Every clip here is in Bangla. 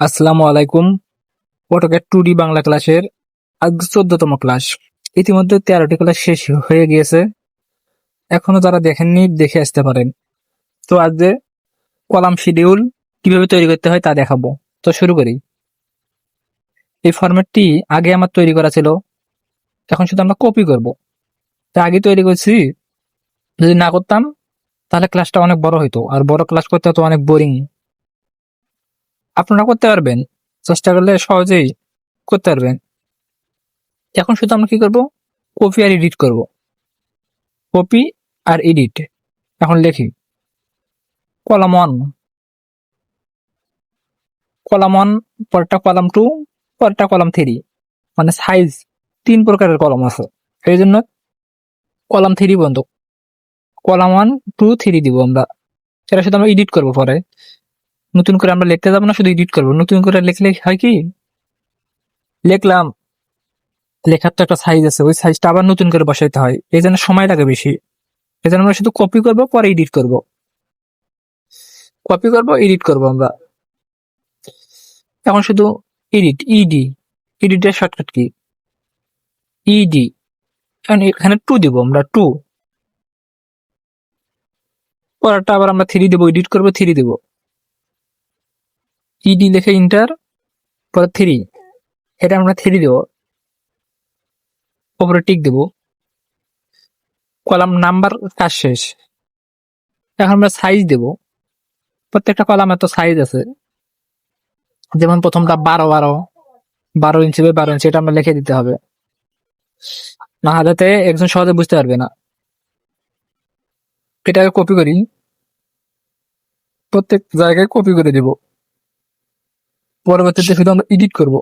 আসসালামু আলাইকুম। অটোক্যাড 2D বাংলা ক্লাসের আজ 14তম ক্লাস। ইতিমধ্যে 13টি ক্লাস শেষ হয়ে গিয়েছে। এখনো যারা দেখেননি দেখে আসতে পারেন। তো আজ যে কলাম শিডিউল কিভাবে তৈরি করতে হয় তা দেখাবো। তো শুরু করি। এই ফরম্যাটটি আগে আমার তৈরি করা ছিল, এখন শুধু আমরা কপি করব। তা আগে তৈরি করছি, যদি না করতাম তাহলে ক্লাসটা অনেক বড় হইতো, আর বড় ক্লাস করতে তো অনেক বোরিং। আপনারা করতে পারবেন, চেষ্টা করলে সহজেই করতে পারবেন। এখন শুধু আমরা কি করব, কপি আর এডিট করব। কপি আর এডিট। এখন লিখি কলাম ওয়ান, কলাম ওয়ান, পরেরটা কলাম টু, পরেরটা কলাম থ্রি। মানে সাইজ 3 প্রকারের কলাম আছে, এই জন্য কলাম থ্রি বন্ধ। কলাম ওয়ান টু থ্রি দিব আমরা। সেটা শুধু আমরা এডিট করবো পরে, নতুন করে আমরা লিখতে যাবো না, শুধু এডিট করবো। নতুন করে লিখলে হয় কি, লিখলাম, লেখার তো একটা সাইজ আছে, ওই সাইজটা আবার নতুন করে বসাইতে হয়, এই জন্য সময় লাগে বেশি। এই জন্য আমরা শুধু কপি করবো, পরে এডিট করব। কপি করবো, এডিট করবো আমরা। এখন শুধু edit, ED. এডিটের shortcut key, ED. এখানে টু দিব আমরা, টু। পরেরটা আবার আমরা থ্রি দিব, এডিট করবো, থ্রি দিব। ইডি লিখে ইন্টার, পরে থ্রি, এটা আমরা থ্রি দেব, উপরে টিক দেব। কলাম নাম্বার কাজ শেষ। এখন আমরা সাইজ দেব। প্রত্যেকটা কলাম এত সাইজ আছে, যেমন প্রথমটা 12 12 ইঞ্চি বাই 12 ইঞ্চি, এটা আমরা লিখে দিতে হবে, না হলে একজন সহজে বুঝতে পারবে না। এটাকে কপি করি, প্রত্যেক জায়গায় কপি করে দিব। পরবর্তীতে শুধু আমরা এডিট করব।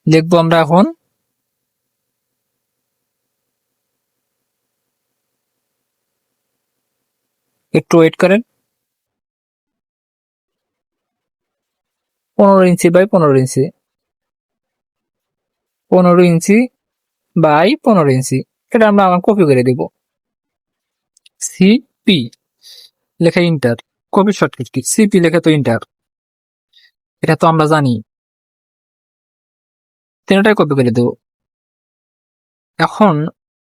লিখবো আমরা এখন, একটু ওয়েট করেন, 15 inch by 15 inch, 15 inch by 15 ইঞ্চি, এটা আমরা আবার কপি করে দিব। সিপি লেখা inter. Copy shortcut key, CP লেখা তো ইন্টার, এটা তো আমরা জানি। তিনটাই কপি করে দেব। এখন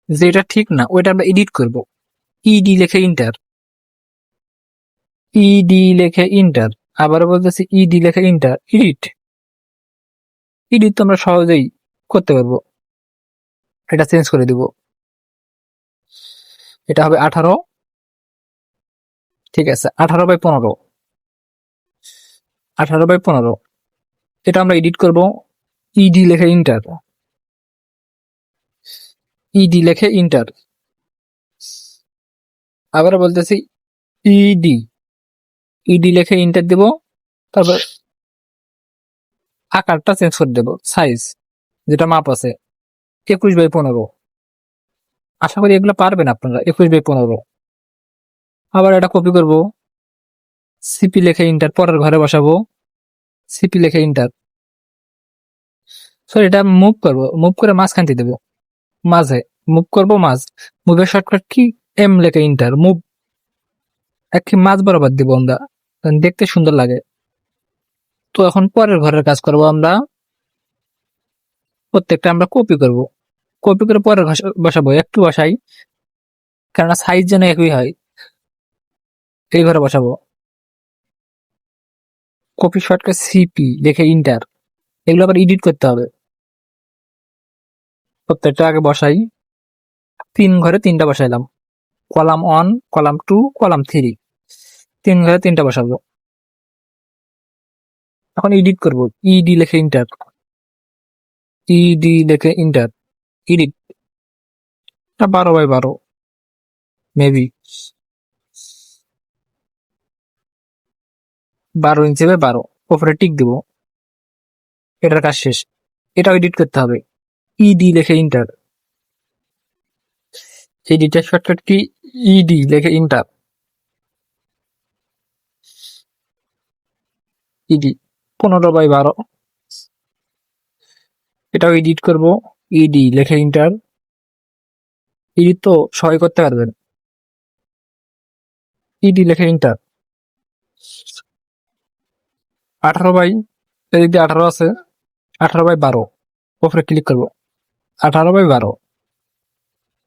যেটা ঠিক না ওইটা আমরা এডিট করব। ইডি লেখে ইন্টার, ইডি লেখে ইন্টার। আবারও বলতেছি, ইডি লেখে ইন্টার, এডিট। এডিট তো আমরা সহজেই করতে পারবো। এটা চেঞ্জ করে দিব, এটা হবে 18। ঠিক আছে, 18/15, 18/15, এটা আমরা এডিট করব। ইডি লেখে ইন্টার, ইডি লেখে ইন্টার। আবার বলতেছি, ইডি, ইডি লেখে ইন্টার দিব। তারপর আকারটা চেঞ্জ করে দেব, সাইজ যেটা মাপ আছে 21/15। আশা করি এগুলো পারবেন আপনারা, 21/15। আবার এটা কপি করব, সিপি লেখে ইন্টার, পরের ঘরে বসাবো, সিপি লেখে ইন্টার। সরি, এটা মুভ করব, মুভ করে মাঝখানটি দেবো, মাঝে মুভ করব, মাঝ। মুভের শর্টকাট কি, এম লেখে ইন্টার, মুভ। একই মাঝ বরাবর দিব আমরা, কারণ দেখতে সুন্দর লাগে। তো এখন পরের ঘরের কাজ করব আমরা। প্রত্যেকটা আমরা কপি করব, কপি করে পরের বসাবো, একটু বসাই, কেননা সাইজ যেন একই হয়। এই ঘরে বসাবো, কপি শর্টকাট সিপি লেখে ইন্টার। এগুলো আবার এডিট করতে হবে। প্রত্যেকটা আগে বসাই, 3 ঘরে 3টা বসাইলাম, column one, column two, column three, 3 ঘরে 3টা বসাবো। এখন এডিট করব, ইডি লেখে ইন্টার, ইডি লেখে enter, edit. 12/12 maybe, 12 inch by 12, উপরে টিক দিব। এটার কাজ শেষ, এটাও এডিট করতে হবে। ইডি লেখে ইন্টার, এডিটের শর্টকাট কি, ইডি লেখে ইন্টার, ইডি। 15/12, এটাও এডিট করব, ইডি লেখে ইন্টার, ইডি তো সবাই করতে পারবেন। ইডি লেখে ইন্টার, 18 বাই, এদিক দিয়ে 18 আছে, 18/12 উপরে ক্লিক করবো, 18/12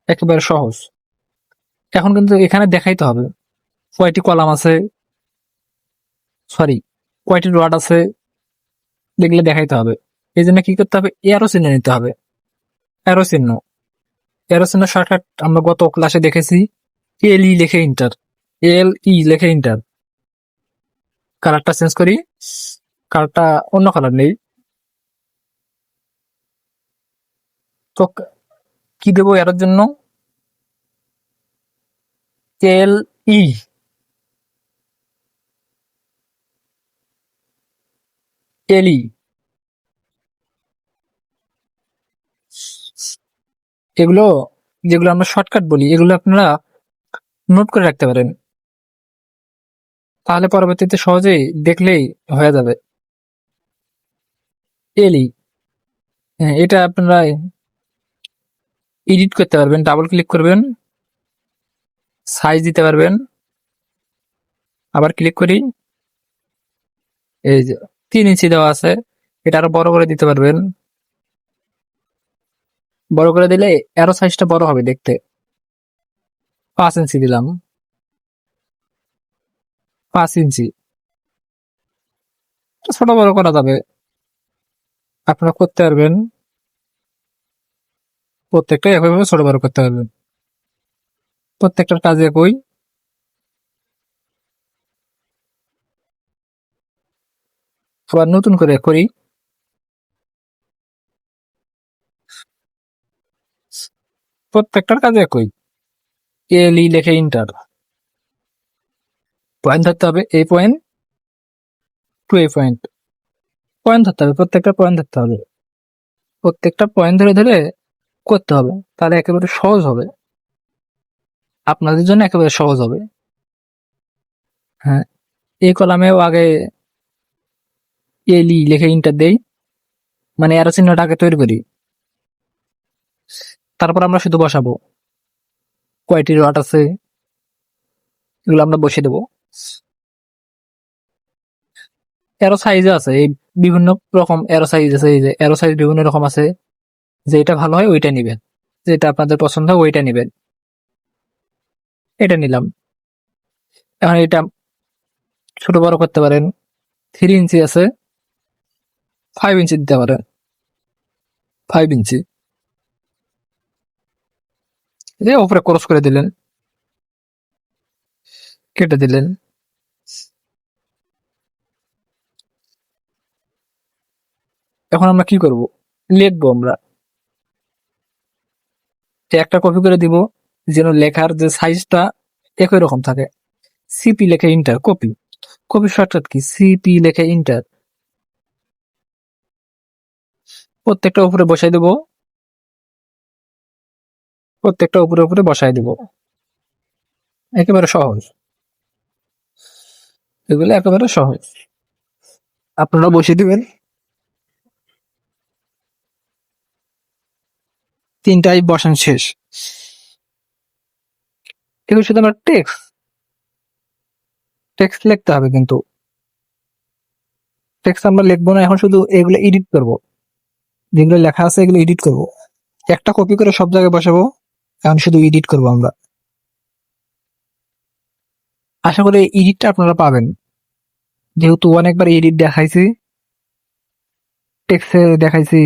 একেবারে সহজ। এখন কিন্তু এখানে দেখাইতে হবে কয়টি কলাম আছে, সরি কয়টি রড আছে, দেখলে দেখাইতে হবে। এই জন্য কি করতে হবে, এরো চিহ্ন নিতে হবে। এরো চিহ্ন, এরো চিহ্ন শর্টকাট আমরা গত ক্লাসে দেখেছি, এল ই লেখে ইন্টার, এল ই লেখে ইন্টার। কালারটা চেঞ্জ করি, কালারটা অন্য কালার নেই তো। কি দেবো এর জন্য, এল ই, এল ই, এগুলো যেগুলো আমরা শর্টকাট বলি এগুলো আপনারা নোট করে রাখতে পারেন, তাহলে পরবর্তীতে সহজেই দেখলেই হয়ে যাবে। এল ই, হ্যাঁ, এটা আপনারা এডিট করতে পারবেন, ডাবল ক্লিক করবেন, সাইজ দিতে পারবেন। আবার ক্লিক করি, এই যে 3 ইঞ্চি দেওয়া আছে, এটা আরো বড় করে দিতে পারবেন। বড় করে দিলে এরো সাইজটা বড় হবে দেখতে। 5 ইঞ্চি দিলাম, 5 ইঞ্চি। ছোট বড় করা যাবে, আপনারা করতে পারবেন, প্রত্যেকটা একইভাবে ছোট বড় করতে পারবেন, প্রত্যেকটার কাজ একই। আবার নতুন করে করি, প্রত্যেকটার কাজ একই। এল ই লেখে ইন্টার, পয়েন্ট ধরতে হবে, এই পয়েন্ট টু এই পয়েন্ট, পয়েন্ট ধরতে হবে, প্রত্যেকটা পয়েন্ট ধরতে হবে, প্রত্যেকটা পয়েন্ট ধরে ধরে করতে হবে, তাহলে একেবারে সহজ হবে, আপনাদের জন্য একেবারে সহজ হবে। হ্যাঁ, এই কলামেও আগে এল ই লেখে ইন্টার দেই, মানে এরো চিহ্নটা আগে তৈরি করি, তারপর আমরা শুধু বসাবো কয়টি রড আছে এগুলো আমরা বসিয়ে দেবো। এরো সাইজ আছে, এই বিভিন্ন রকম এরো সাইজ আছে, এই যে এরো সাইজ বিভিন্ন রকম আছে, যেটা ভালো হয় ওইটা নিবেন, যেটা আপনাদের পছন্দ হয় ওইটা নিবেন। এটা নিলাম, এখন এটা ছোট বড় করতে পারেন। 3 ইঞ্চি আছে, 5 ইঞ্চি দিতে পারেন, 5 ইঞ্চি, এই উপরে ক্রস করে দিলেন, কেটে দিলেন। এখন আমরা কি করব, লিখবো আমরা, একটা কপি করে দিব, যেন লেখার যে সাইজটা একই রকম থাকে। সিপি লেখে inter, copy, copy shortcut key, CP লেখে ইন্টার, প্রত্যেকটা উপরে বসাই দেবো, প্রত্যেকটা উপরে উপরে বসাই দেবো, একেবারে সহজ, এগুলো একেবারে সহজ, আপনারা বসিয়ে দিবেন। 3টাই বসান শেষ। এগুলো শুধু আমরা টেক্সট টেক্সট লিখতে হবে, কিন্তু টেক্সট আমরা লিখবো না, এখন শুধু এগুলো এডিট করব, যেগুলো লেখা আছে এগুলো এডিট করব, একটা কপি করে সব জায়গায় বসাবো, এখন শুধু এডিট করব আমরা। আশা করি এডিটটা আপনারা পাবেন, যেহেতু অনেকবার এডিট দেখাইছি, টেক্সটে দেখাইছি,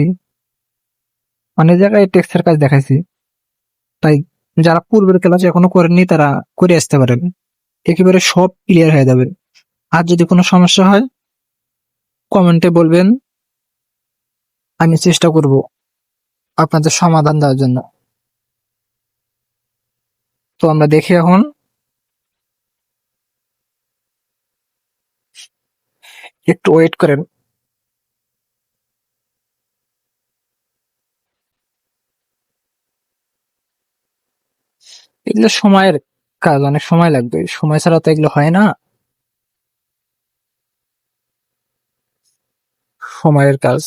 অনেক জায়গায় টেক্সটের কাজ দেখাইছি, তাই যারা পূর্বের ক্লাস এখনো করেননি তারা করে আসতে পারেন, একেবারে সব ক্লিয়ার হয়ে যাবে। আর যদি কোনো সমস্যা হয় কমেন্টে বলবেন, আমি চেষ্টা করব আপনাদের সমাধান দেওয়ার জন্য। তো আমরা দেখি এখন, একটু ওয়েট করেন। এগুলো সময়ের কাজ, অনেক সময় লাগবে, সময় ছাড়া তো এগুলো হয় না, সময়ের কাজ।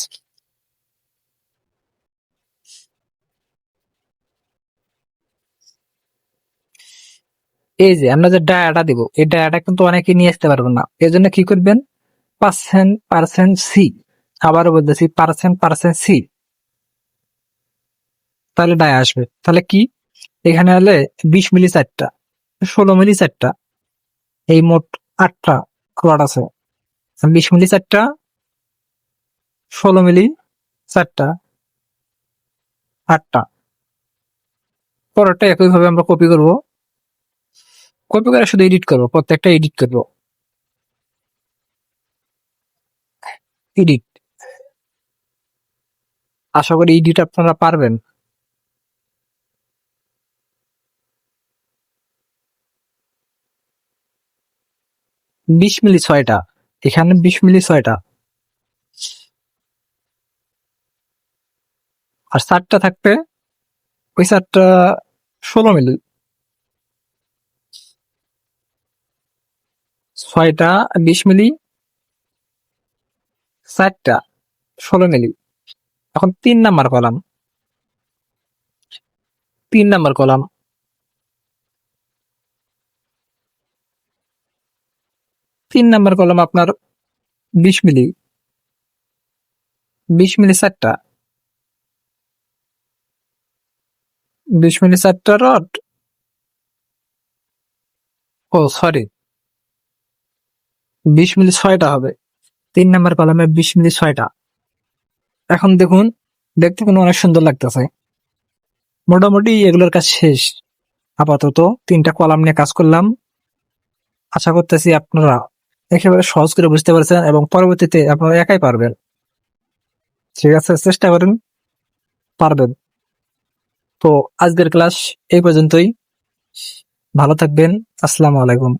এই যে আমরা যে ডায়াটা দিব, এই ডায়াটা কিন্তু অনেকে নিয়ে আসতে পারবেন না। এই জন্য কি করবেন, পার্সেন্ট সি, আবারও বলতেছি পার্সেন্ট সি, তাহলে ডায়া আসবে। তাহলে কি, এখানে হলে 20 মিলি 4টা, 16 মিলি 4টা, এই মোট 8টা ক্লট আছে। 20 মিলি 4টা, 16 মিলি 4টা, 8টা। পরেরটা একইভাবে আমরা কপি করব, কপি করে শুধু এডিট করব, প্রত্যেকটা এডিট করব, এডিট। আশা করি এডিট আপনারা পারবেন। 20 মিলি 6টা, এখানে 20 মিলি 6টা, আর 4টা থাকবে, ওই 4টা 16 মিলি, 6টা 20 মিলি, 4টা 16 মিলি। এখন 3 number column, 3 number column, 3 number column আপনার 20 মিলি, 20 মিলি 4টা, 20 মিলি 4টা রড, ও সরি, 20 মিলি 6টা হবে। 3 নাম্বার কলামে 20 মিলি 6টা। এখন দেখুন, দেখতে কিন্তু অনেক সুন্দর লাগতেছে। মোটামুটি এগুলোর কাজ শেষ। আপাতত 3টা কলাম নিয়ে কাজ করলাম। আশা করতেছি আপনারা একেবারে সহজ করে বুঝতে পারছেন এবং পরবর্তীতে আপনারা একাই পারবেন। ঠিক আছে, চেষ্টা করেন, পারবেন। তো আজকের ক্লাস এই পর্যন্তই। ভালো থাকবেন। আসসালামু আলাইকুম।